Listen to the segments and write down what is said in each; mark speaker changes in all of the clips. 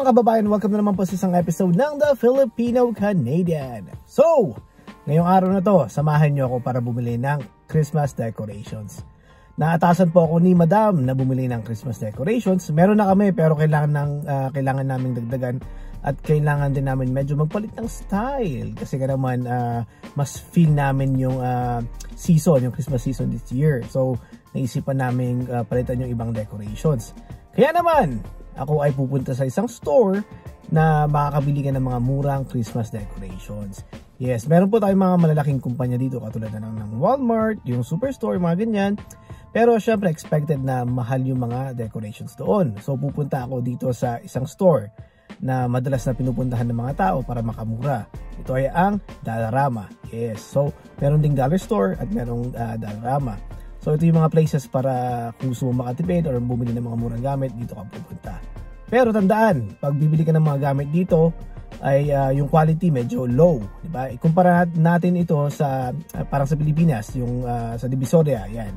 Speaker 1: mga kababayan, welcome na naman po sa isang episode ng The Filipino Canadian. So, ngayong araw na to, samahan nyo ako para bumili ng Christmas decorations. Naatasan po ako ni Madam na bumili ng Christmas decorations. Meron na kami pero kailangan naming dagdagan at kailangan din namin medyo magpalit ng style. Kasi nga naman mas feel namin yung season, yung Christmas season this year. So, naisipan namin palitan yung ibang decorations. Kaya naman, ako ay pupunta sa isang store na makakabili ka ng mga murang Christmas decorations. Yes, meron po tayong mga malalaking kumpanya dito katulad na ng Walmart, yung Superstore, mga ganyan. Pero syempre expected na mahal yung mga decorations doon. So pupunta ako dito sa isang store na madalas na pinupuntahan ng mga tao para makamura. Ito ay ang Dollarama. Yes, so meron ding dollar store at merong Dollarama. So ito yung mga places para kung gusto mo makatipid or bumili ng mga murang gamit, dito ka pupunta. Pero tandaan, pag bibili ka ng mga gamit dito, ay yung quality medyo low, di ba? Ikumpara natin ito sa parang sa Pilipinas, yung sa Divisoria, yan.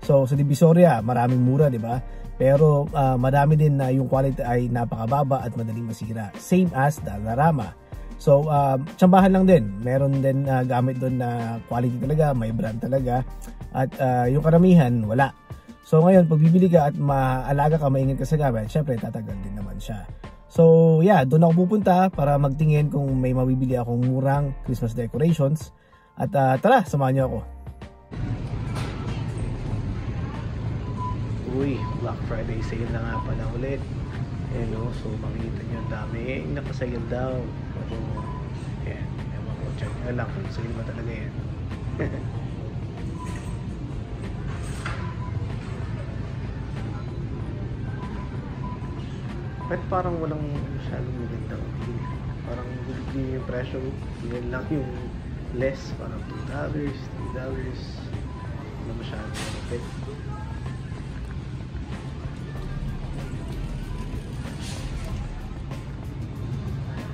Speaker 1: So sa Divisoria, maraming mura, di ba? Pero madami din na yung quality ay napakababa at madaling masira. Same as Dollarama. So, tsambahan lang din. Meron din gamit doon na quality talaga, may brand talaga. At yung karamihan, wala. So, ngayon, pag bibili ka at maalaga ka, maingat ka sa gamit, syempre, tatagal din naman siya. So, yeah, doon ako pupunta para magtingin kung may mabibili akong murang Christmas decorations. At tara, samahan niyo ako. Uy, Black Friday sale na nga pala ulit. Hello, so makikita nyo ang dami nakasayal daw. So, yan, ewan ko, check nyo lang kung sale ba talaga yan. But parang walang masyadong magandang deal. Parang hindi yung presyo, yan lang yung less, parang $2, $3. Wala masyadong malapit.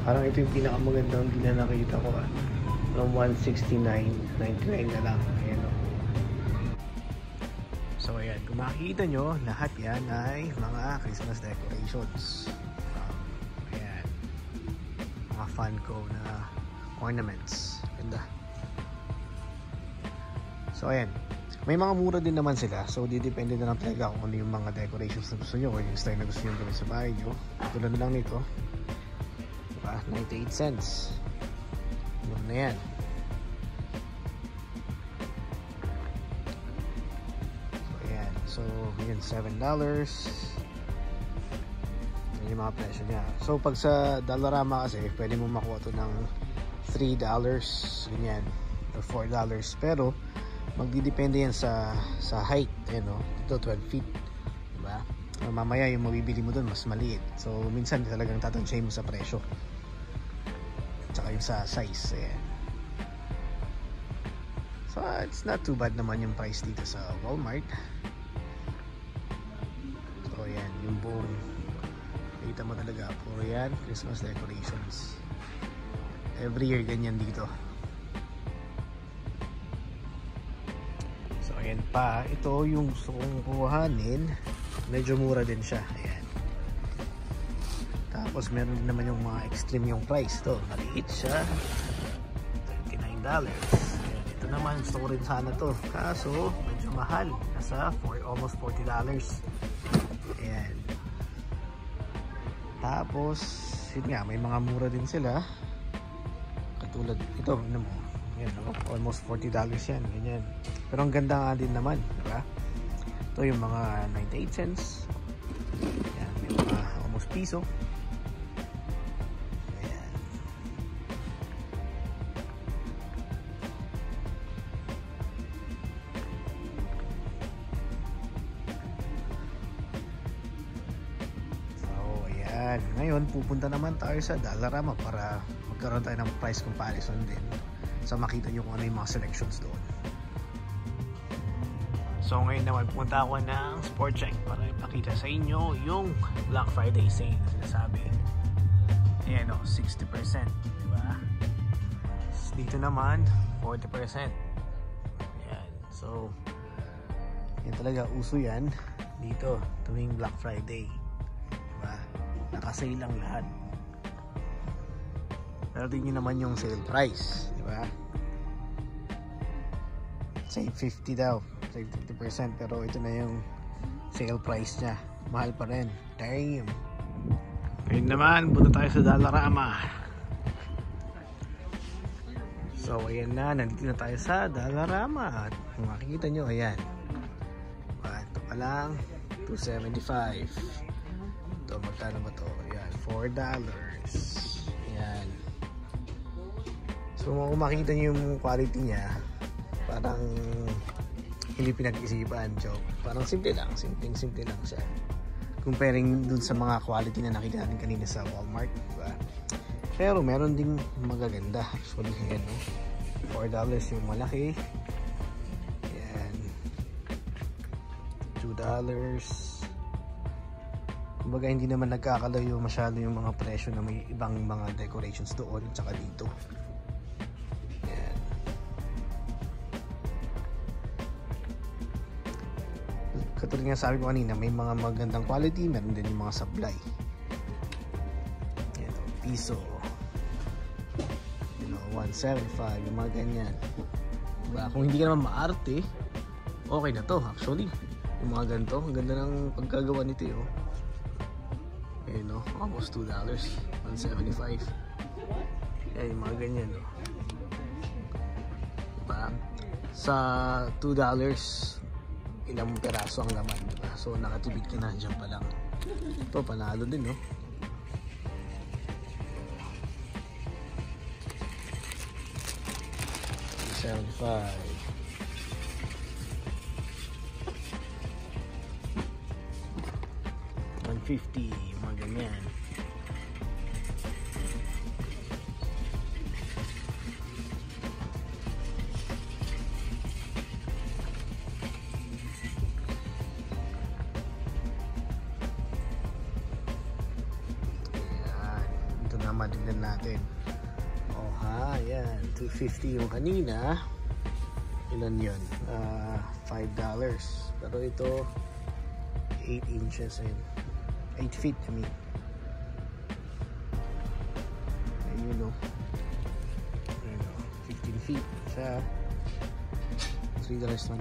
Speaker 1: Parang ito yung pinakamagandang deal na nakita ko. From $169.99 na lang. Ayan, o. So ayan, kung makikita nyo, lahat yan ay mga Christmas decorations. Ayan, mga Funko na ornaments. Ganda. So ayan, may mga mura din naman sila. So didepende na lang talaga kung ano yung mga decorations na gusto nyo or yung style na gusto nyo gawin sa bahay nyo. Tulad na lang nito, 98 cents. Yun na yan. So ayan, so yun, $7. Yan yung mga presyo niya. So pag sa Dollarama kasi pwede mo makuha to ng $3, ganyan, or $4. Pero magdidepende yan sa height, no? Ito 12 feet, diba? Mamaya yung mabibili mo dun mas maliit. So minsan talagang tatansyahin mo sa presyo tsaka yung sa size. Ayan. So it's not too bad naman yung price dito sa Walmart. So ayan, yung buong kita mo talaga puro yan Christmas decorations. Every year ganyan dito. So ayan pa, ito yung gusto kong kuhanin, medyo mura din siya. Ayan. Tapos meron din naman yung mga extreme yung price to. Maliit siya, $39. Ayan, ito naman gusto ko rin sana to, kaso medyo mahal, nasa almost $40. Ayan. Tapos yun nga, may mga mura din sila katulad ito, ano mo, yan, almost $40 yan, ganyan. Pero ang ganda nga din naman, diba? Ito yung mga 98 cents. Yan, may mga almost piso. Ayan. So, ayan. Ngayon, pupunta naman tayo sa Dollarama para magkaroon tayo ng price comparison din. So, makita nyo kung ano yung mga selections doon. So ngayon naman punta ako ng Sport Chek para ipakita sa inyo yung Black Friday sale na sinasabi. Ayan o, 60%, diba? Dito naman 40%. Ayan, so yan talaga, uso yan dito tuwing Black Friday, diba? Naka-sale lang lahat. Pero tingin naman yung sale price, di ba? Save 50 daw, save 50%, pero ito na yung sale price niya. Mahal pa rin. Damn. Ngayon naman, punta tayo sa Dollarama. So ayan na, nandito na tayo sa Dollarama. At kung makikita nyo, ayan. Ito pa lang, $2.75. Ito, magkano ba ito? Ayan, $4. Ayan. So kung makikita nyo yung quality niya, parang hindi pinag-isipan. So parang simple lang, simple lang siya. Comparing dun sa mga quality na nakita natin kanina sa Walmart, diba? Pero meron ding magaganda. Actually, ayan, no? $4 yung malaki. Ayan. $2. Kumbaga hindi naman nagkakalayo masyado yung mga presyo na may ibang mga decorations doon tsaka dito. Ayan. Katulad nga sabi ko kanina, may mga magandang quality, meron din yung mga sablay. Ayan, piso, 175, yung mga ganyan. Diba? Kung hindi ka naman maarte, okay na to actually. Yung mga ganito, ang ganda ng pagkagawa nito, oh. Ayan, no? Almost $2, 175. Ayan, yung mga ganyan, no? Diba? Sa $2, ilang peraso ang laman, diba? So nakatibid ka na dyan pa lang. Ito, panalo din, no? $75. $150, mga ganyan. Ito naman, tignan natin. Oh ha, yan. $250 yung kanina. Ilan yun? $5. Pero ito 8 inches and 8 feet, I mean. Ayun, no? Ayun, no? 15 feet sa $3.25.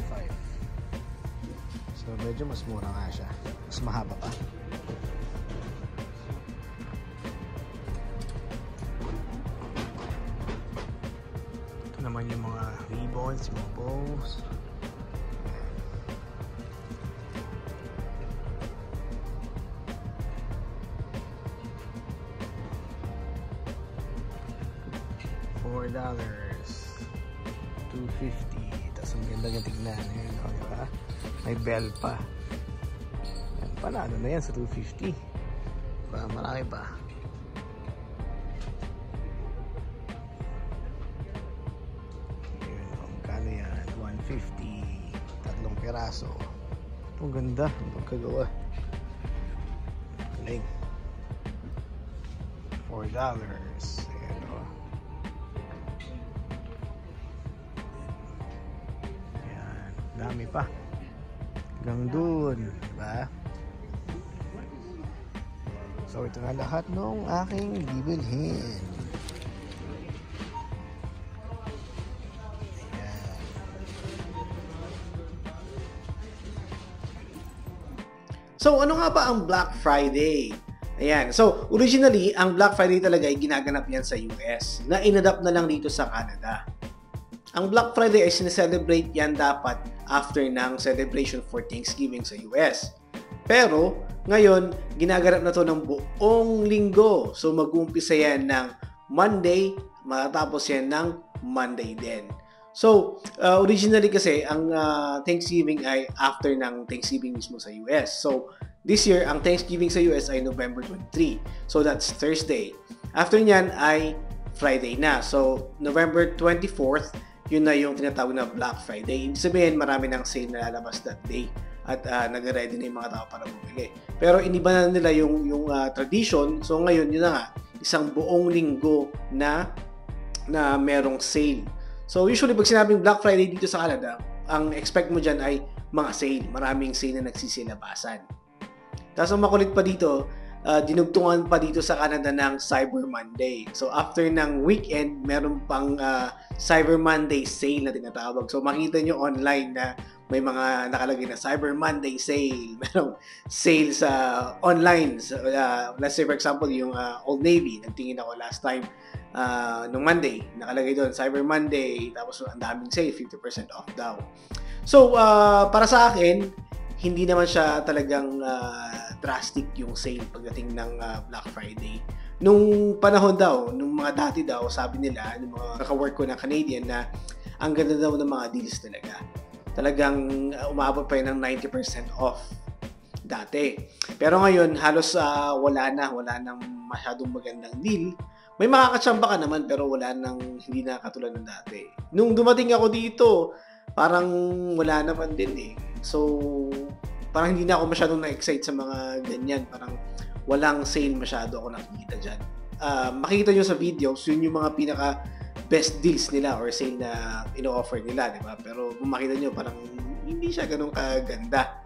Speaker 1: So medyo mas mura nga siya. Mas mahaba pa. Ito naman yung mga ribbons, mga bows. $4, $2.50. Tapos ang ganda niya tignan. Ayan, o, diba? May bell pa. Ayan, panalo na yan sa $2.50. Diba? Marami pa. Ayan, o, magkano yan? $1.50. Tatlong piraso. Ang ganda. Ang pagkagawa. Galing. $4. Ayan, o. Dami pa hanggang dun, diba? So ito na lahat nung aking bibilhin. Ayan. So ano nga ba ang Black Friday? Ayan, so originally ang Black Friday talaga ay ginaganap yan sa US na inadapt na lang dito sa Canada. Ang Black Friday ay sineselebrate yan dapat after ng celebration for Thanksgiving sa US. Pero, ngayon, ginaganap na to ng buong linggo. So, mag-uumpisa yan ng Monday, matatapos yan ng Monday din. So, originally kasi, ang Thanksgiving ay after ng Thanksgiving mismo sa US. So, this year, ang Thanksgiving sa US ay November 23. So, that's Thursday. After nyan ay Friday na. So, November 24th, yun na yung tinatawag na Black Friday. Ibig sabihin, marami ng sale na lalabas that day at nag-ready na yung mga tao para bumili. Pero iniba na nila yung tradition. So ngayon, yun na nga, isang buong linggo na merong sale. So usually, pag sinabing Black Friday dito sa Canada, ang expect mo dyan ay mga sale. Maraming sale na nagsisilabasan. Tapos ang makulit pa dito, dinugtungan pa dito sa Canada ng Cyber Monday. So after ng weekend, meron pang Cyber Monday sale na tinatawag. So makita nyo online na may mga nakalagay na Cyber Monday sale. Merong sale sa online. So, let's say for example, yung Old Navy. Nagtingin ako last time nung Monday. Nakalagay doon, Cyber Monday. Tapos ang daming sale, 50% off daw. So, para sa akin, hindi naman siya talagang drastic yung sale pagdating ng Black Friday. Nung panahon daw, nung mga dati daw, sabi nila, ng mga kaka-work ko na Canadian, na ang ganda daw ng mga deals talaga. Talagang umabot pa yun ng 90% off dati. Pero ngayon, halos wala nang masyadong magandang deal. May makakatsamba ka naman, pero wala nang, hindi na katulad ng dati. Nung dumating ako dito, parang wala naman din eh. So, parang hindi na ako masyadong na-excite sa mga ganyan. Parang walang sale masyado ako nakikita dyan. Makikita nyo sa videos, yun yung mga pinaka best deals nila or sale na ino-offer nila, di ba? Pero kung makita nyo, parang hindi siya ganun kaganda.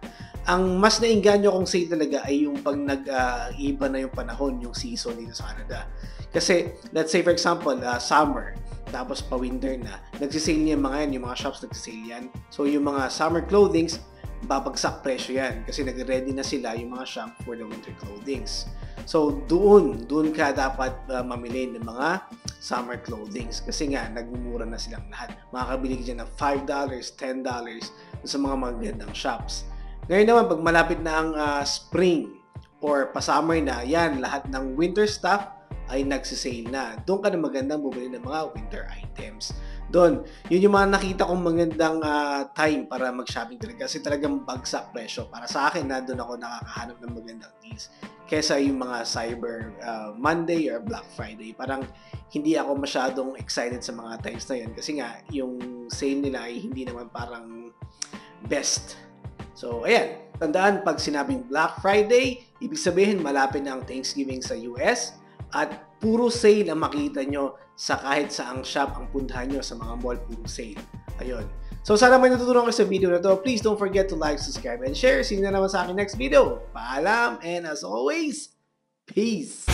Speaker 1: Ang mas nainganyo kong sale talaga ay yung pag nag-iba na yung panahon, yung season dito sa Canada. Kasi, let's say for example, summer, tapos pa-winter na, nagsisale niya yung mga shops nagsisale yan. So, yung mga summer clothings, babagsak presyo yan kasi nag-ready na sila yung mga shop for the winter clothings. So, doon ka dapat mamili ng mga summer clothings kasi nga, nagmumura na silang lahat. Makakabili ka dyan ng $5, $10 sa mga magandang shops. Ngayon naman, pag malapit na ang spring or pa-summer na, yan, lahat ng winter stuff ay nagsisale na. Doon ka na magandang bumili ng mga winter items. Doon, yun yung mga nakita kong magandang time para mag-shopping talaga kasi talagang bagsak presyo. Para sa akin, na doon ako nakakahanap ng magandang deals kesa yung mga Cyber Monday or Black Friday. Parang hindi ako masyadong excited sa mga times na yun kasi nga, yung sale nila ay hindi naman parang best. So, ayan. Tandaan, pag sinabing Black Friday, ibig sabihin malapit na ang Thanksgiving sa US at puro sale ang makita nyo sa kahit saang shop ang puntahan nyo sa mga mall, puro sale. Ayun. So, sana may natutunan kayo sa video na to. Please don't forget to like, subscribe, and share. See you na naman sa akin next video. Paalam, and as always, peace!